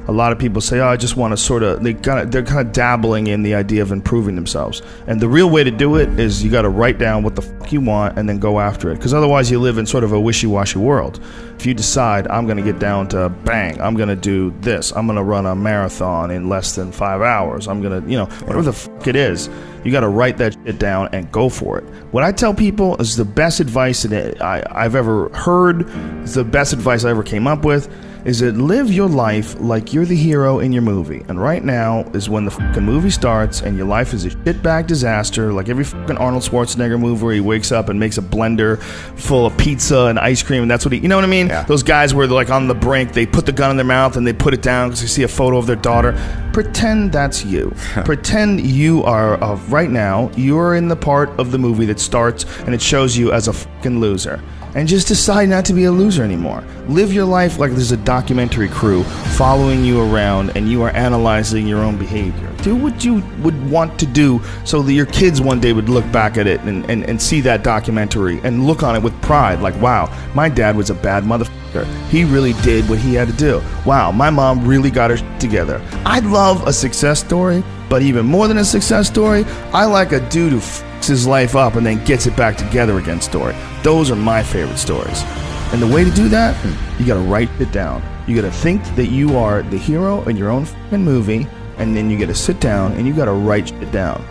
A lot of people say, "Oh, I just want to sort of." They're kind of dabbling in the idea of improving themselves. And the real way to do it is you got to write down what the fuck you want and then go after it. Because otherwise, you live in sort of a wishy-washy world. If you decide, I'm going to get down to bang, I'm going to do this. I'm going to run a marathon in less than 5 hours. I'm going to, whatever the fuck it is, you got to write that shit down and go for it. What I tell people is the best advice that I've ever heard, the best advice I ever came up with, is that live your life like you're the hero in your movie. And right now is when the fucking movie starts and your life is a shitbag disaster, like every fucking Arnold Schwarzenegger movie where he wakes up and makes a blender full of pizza and ice cream, and that's what you know what I mean? Yeah. Those guys where they're like on the brink, they put the gun in their mouth and they put it down because they see a photo of their daughter. Pretend that's you. Pretend you are, right now, you are in the part of the movie that starts and it shows you as a fucking loser. And just decide not to be a loser anymore. Live your life like there's a documentary crew following you around and you are analyzing your own behavior. Do what you would want to do so that your kids one day would look back at it and see that documentary and look on it with pride. Like, wow, my dad was a bad motherfucker. He really did what he had to do. Wow, my mom really got her shit together. I love a success story, but even more than a success story, I like a dude who fucks his life up and then gets it back together again story. Those are my favorite stories. And the way to do that, you gotta write it down. You gotta think that you are the hero in your own fucking movie, and then you gotta sit down and you gotta write it down.